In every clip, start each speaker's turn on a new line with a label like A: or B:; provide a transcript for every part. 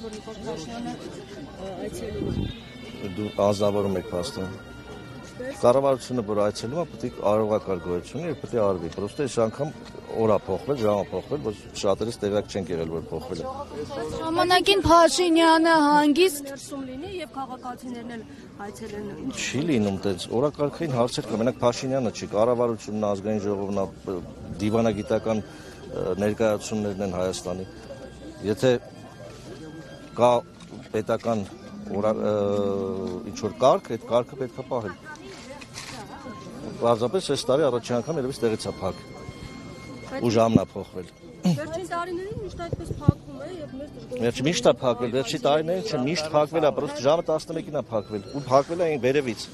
A: որ Նիկոլ Փաշինյանը այցելում է։
B: Դու ազնվորում եք փաստորեն։ Կառավարությունը որ այցելում է, պետք է արարողակարգ գոյություն ունի եւ պետք է արվի։ Պրոստը այս անգամ օրա փոխվել, ժամը փոխվել, որ շատերս տեղյակ չեն եղել, որ փոխվել է։
A: Ժամանակին Փաշինյանը հանգիստ ներսում լինի եւ քաղաքացիներն էլ այցելեն։
B: Չի լինում դες օրակարգային հարցեր կա, մենակ Փաշինյանը չի, կառավարությունն, ազգային ժողովն, դիվանագիտական ներկայացումներն են Հայաստանի։ Եթե կա պետական ինչ-որ կարգ, այդ կարգը պետք է պահել։ Պարզապես այս տարի առաջին անգամ երևի տեղից է փակ ու ժամն է փոխվել։
A: Վերջին տարիներին միշտ այդպես փակվում է եւ մեր
B: Վերջի միշտ է փակվել, վերջի տարիներին չէ, միշտ փակվել է, պրոստը ժամը 11-ին է փակվել ու փակվել է այն վերևից։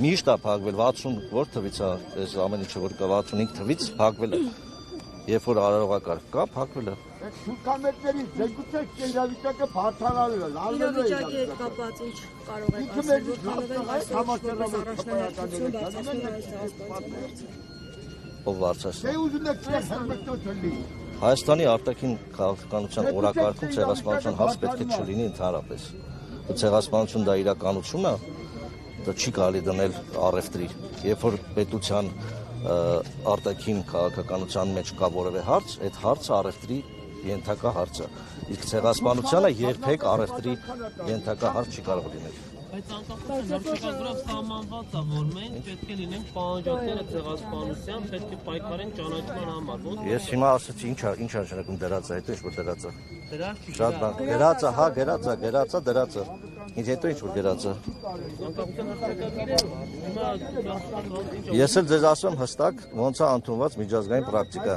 B: Միշտ է փակվել 60 որ թվից է, այս ամեն ինչը որ կա 65 թվից փակվել է։ Երբ որ արարողակարգ կա, փակվել է։
C: Շուկամետների զեկուցեք իրավիճակը բարձրանալու է, լավելու է։
A: իրավիճակի հետ կապված ինչ կարող եք ասել,
B: Ով բարձրացնում։
C: Դե ուզում եք հերմեկտոտ լինի։
B: Հայաստանի արտաքին քաղաքականության օրակարգում ցեղասպանության հարց պետք է չլինի ընդհանրապես։ Ցեղասպանություն դա իրականություն է, դա չի կարելի դնել առևտրի։ Երբ որ պետության արտաքին քաղաքականության մեջ կա որևէ հարց, այդ հարցը առևտրի ենթակա հարց է։ Իսկ ցեղասպանությունը երբեք առևտրի ենթակա հարց չի կարող լինել։
D: Բայց անկախության հռչակագրով սահմանված է, որ մենք պետք է լինենք պահանջատերը ցեղասպանության, պետք է պայքարենք ճանաչման համար։
B: Ես հիմա ասացի ինչ է նշանակում դրած է, հետո ինչ որ դրած է։
D: Դրած չի։
B: Շատ բան։ Գրած է, հա, գրած է, դրած է։ Ինչ հետո ինչ որ գրած է։
D: Անկախության հռչակագիրը հիմա
B: Ես էլ ձեզ ասում հստակ ոնց է ընդունված միջազգային պրակտիկա։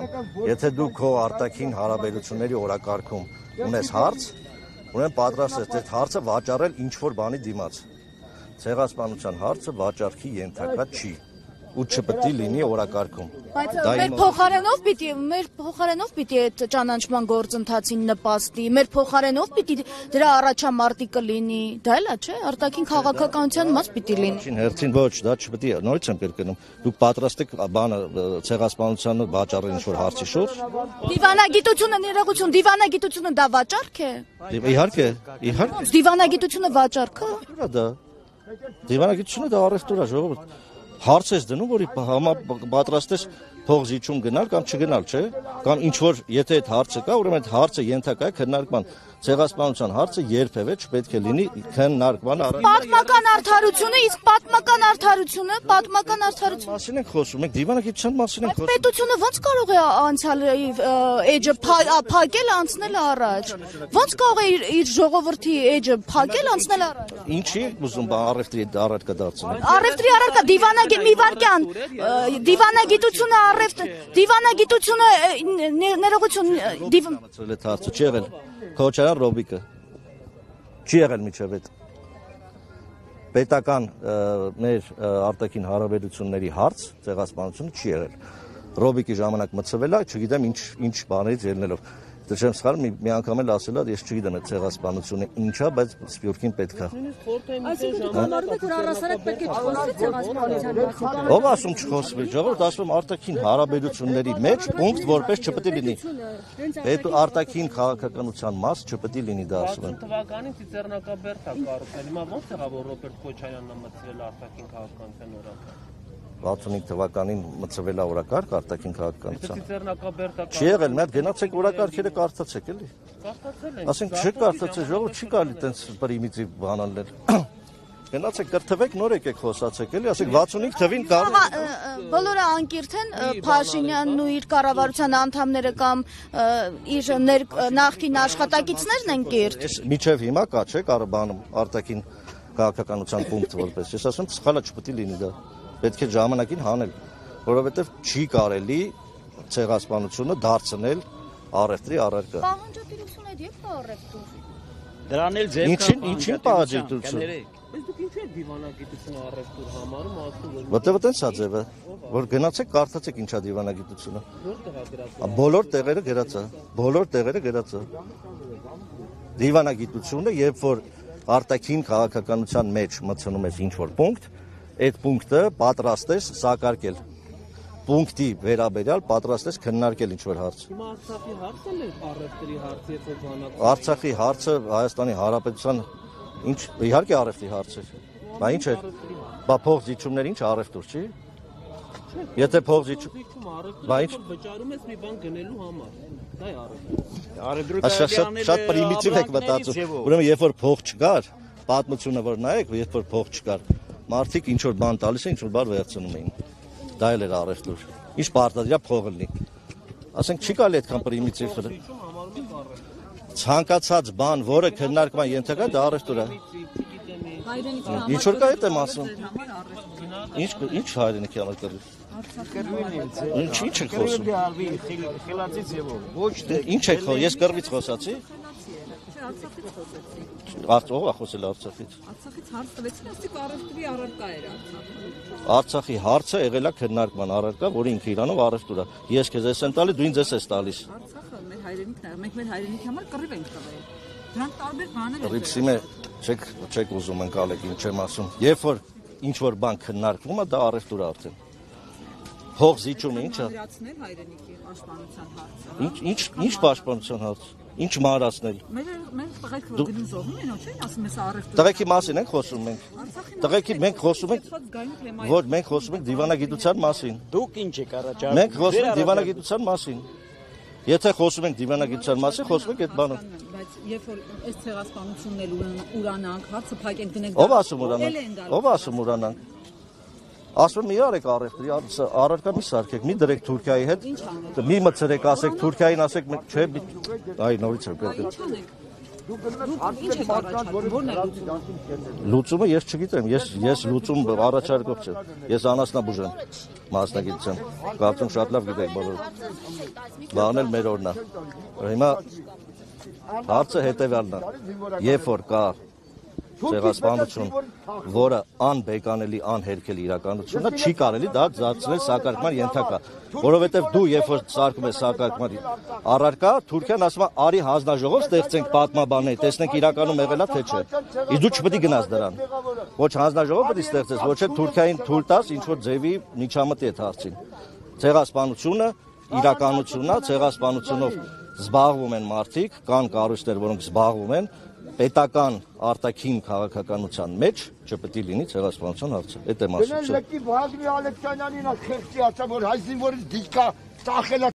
B: Եթե դու քո արտաքին հարաբերությունների օրակարգում ունես հարց, ուրեմն պատրաստ ես այդ հարցը վաճառել ինչ որ բանի դիմաց։ Ցեղասպանության հարցը վաճառքի ենթակա չի ու չպետք է լինի օրակարգում։
A: Բայց մեր փոխարենով պիտի այդ ճանաչման գործընթացին նպաստի, մեր փոխարենով պիտի դրա առաջամարտիկը լինի, դա էլա չէ, արտաքին քաղաքականության մաս պիտի լինի։
B: Հերցին ոչ, դա չպետք է, նորից եմ կրկնում։ Դուք պատրաստ եք բանը ցեղասպանությանը վաճառել ինչ որ հարցի շուրջ։
A: Դիվանագիտությունը ներողություն, դիվանագիտությունը դա վաճառք է։
B: Իհարկե։
A: Դիվանագիտությունը վաճառք է։
B: Դա դիվանագիտությունը դա առևտուր է, ժողովուրդ։ Հարց ես դնում, որի պատրաստ ես փող զիջում գնալ կամ չգնալ, չէ՞։ Կամ ինչ որ եթե այդ հարցը կա, ուրեմն այդ հարցը ենթակա է քննարկման։ Ցեղասպանության հարցը երբևէ չպետք է լինի քննարկման առաջ։
A: Պատմական արդարությունը, իսկ պատմական արդարությունը
B: Մասին ենք խոսում, մենք դիվանագիտության մասին ենք խոսում։
A: Պետությունը ո՞նց կարող է անցյալի էջը փակել, անցնել առաջ։ Ո՞նց կարող է իր ժողովրդի էջը փակել, անցնել առաջ։
B: Ինչի ուզում առևտրի առարկա դարձնել։
A: Առևտրի առարկա դիվանագիտ մի վարքյան դիվանագիտությունը դիվանագիտությունը ներողություն
B: Մցրել է հարցը չի եղել Քոչարյան Ռոբիկը չի եղել միջև այդ պետական մեր արտաքին հարաբերությունների հարց ցեղասպանությունը չի եղել Ռոբիկի ժամանակ մցվել է չգիտեմ ինչ բաներից ելնելով Դե չեմ սխալվում, մի անգամ էլ ասել եմ, ես չգիտեմ այդ ցեղասպանությունը ինչա, բայց Սփյուռքին պետք է։
A: Այսինքն համարում եք, որ առասարակ պետք է չխոսվի ցեղասպանության մասին։
B: Ով ասում չխոսվի, ժողովուրդ ասում արտաքին հարաբերությունների մեջ պունկտ որպես չպետք է լինի։ Այդ արտաքին քաղաքականության մաս չպետք է լինի դա ասում եմ։
D: Թվականին Ծիծեռնակաբերդ է կառուցել։ Հիմա ո՞նց եղավ, որ Ռոբերտ Քոչարյանն է մտցրել արտաքին քաղաքականության օրակարգ։
B: 65 թվականին մցվել է օրակարգ արտաքին քաղաքականության։
D: Ծիծեռնակաբերդը
B: Չի եղել, մի հատ գնացեք օրակարգերը կարդացեք էլի։
D: կարդացել են։
B: Ասենք չկարդացեք, ժողովուրդ չի կարելի տենց պրիմիտիվ բան անել։ Գնացեք կրթվեք, նոր եկեք խոսացեք էլի, ասեք 65 թվին կար։
A: Բոլորը անկիրթ են, Փաշինյանն ու իր կառավարության անդամները կամ իր նախկին աշխատակիցներն են կիրթ։
B: Միջև հիմա կա, չէ՞, կարբանում արտաքին քաղաքականության պունկտ որպես։ Ես ասում սխալը չպետք է լինի դա։ Պետք է ժամանակին հանել, որովհետև չի կարելի ցեղասպանությունը դարձնել առևտրի առարկա։
A: Պահանջատիրություն է եւ առևտուր։
E: Դրան էլ ձեր
B: Ինչին պահանջատիրություն։
D: Իսկ դուք ինչու եք դիվանագիտությունը առևտուր համարում, ասում որ
B: Որտեղ տենց է ձևը, որ գնացեք կարդացեք ինչա դիվանագիտությունը։ Բոլոր տեղերը գրած է, բոլոր տեղերը գրած է։ Դիվանագիտությունը, երբ որ արտաքին քաղաքականության մեջ մտցնում ես ինչ որ պունկտ, այդ պունկտը պատրաստ ես սակարկել։ պունկտի վերաբերյալ պատրաստ ես քննարկել ինչ-որ հարց։
D: Հիմա Արցախի հարցն է առևտրի հարց, եթե բանակ։
B: Արցախի հարցը Հայաստանի Հանրապետության ինչ իհարկե առևտրի հարց է։ Բա ինչ է։ Բա փողզիջումներ ինչ առևտուր չի։ Եթե փողզիջում Բա ինչ
D: վճարում ես մի բան գնելու համար։ Դա է առևտուր։
E: Արևդրուկը
B: շատ պրիմիտիվ եք մտածում։ Ուրեմն երբ որ փող չկար, պատմությունը որ նայեք, երբ որ փող չկար, մարդիկ ինչ որ բան տալիս են, ինչ որ բան վերցնում էին։ Դա էլ էր առևտուր։ Ինչ պարտադիր փողը լինի։ Ասենք չի կարելի այդքան պրիմիտիվ խնդրել։ Ցանկացած բան, որը քննարկման ենթակա, դա առևտուր է։ Ինչ որ կա այդ եմ ասում։ Ինչ հայրենիքի համար կռիվ։ Ինչ եք խոսում։
E: խելացի ձևով։ Ոչ թե
B: Ինչ եք խոսում։ Ես կռվից խոսացի։ Ով է խոսել Արցախից։
F: Արցախից հարց տվեցին, ասիկ առևտրի առարկա էր Արցախը։
B: Արցախի հարցը եղել է քննարկման առարկա, որը ինքը իրանով առևտուր է։ Ես քեզ եմ տալի, դու ինձ ես տալիս։
F: Արցախը մեր հայրենիքն է, մենք մեր հայրենիքի համար կռիվ ենք տվել։ Դրանք տարբեր բաներ են։
B: Ռիփսիմե չեք ուզում ընկալեք, ինչ եմ ասում։ Երբ որ ինչ որ բան քննարկվում է, դա առևտուր է արդեն։ Փող զիջումը ի՞նչ է։
F: Մահացնել հայրենիքի պաշտպանության հարցը։
B: Ինչ պաշտպանության հարց։ Ինչ մահացնել։
F: Մեր տղեկ որ գնում զոհում են, չէ՞, ասում ես առևտուր։
B: Տղեկի մասին ենք խոսում մենք։ Տղեկի մենք խոսում ենք, որ մենք խոսում ենք դիվանագիտության մասին։
E: դուք ինչ եք առաջարկում։
B: Մենք խոսում ենք դիվանագիտության մասին։ Եթե խոսում ենք դիվանագիտության մասին, խոսում ենք այդ բանը։
F: Բայց երբ որ այս ցեղասպանությունն էլ ուրանանք, հարցը փակենք դնենք։
B: Ով ասում ուրանանք։ Ով ասում ուրանանք։ Ասում մի արեք առևտրի առարկա մի սարքեք, մի դրեք Թուրքիայի հետ, մի մցրեք, ասեք Թուրքիային, ասեք չէ, այ նորից է պետք։ Լուծումը ես չգիտեմ, ես լուծում առաջարկող չեմ։ Ես անասնաբուժ եմ մասնագիտությամբ։ Կարծում շատ լավ գիտեք բոլորը։ Բանն էլ մեր օրն է։ Հիմա հարցը հետևյալն է։ Երբ որ կա ցեղասպանություն, որը անբեկանելի, անհերքելի իրականություն է, չի կարելի դա դարձնել սակարկման ենթակա, որովհետև դու երբ որ սարքում ես սակարկման առարկա, Թուրքիան ասում է արի հանձնաժողով ստեղծենք պատմաբաններ, տեսնենք իրականում եղել է թե չէ։ Իսկ դու չպետք է գնաս դրան։ Ոչ հանձնաժողով պետք է ստեղծես, ոչ էլ Թուրքիային թույլ տաս ինչ որ ձևի միջամտի այդ հարցին։ Ցեղասպանությունը իրականությունն է, ցեղասպանությունով զբաղվում են մարդիկ, կան կառույցներ, որոնք զբաղվում են պետական արտաքին քաղաքականության մեջ չպետք է լինի ցեղասպանության հարցը։ Այդ եմ ասում։
C: Լեկի Վագնի Ալեքսանյանին է խեղճի ասա որ հայ զինվորից դիքա տախել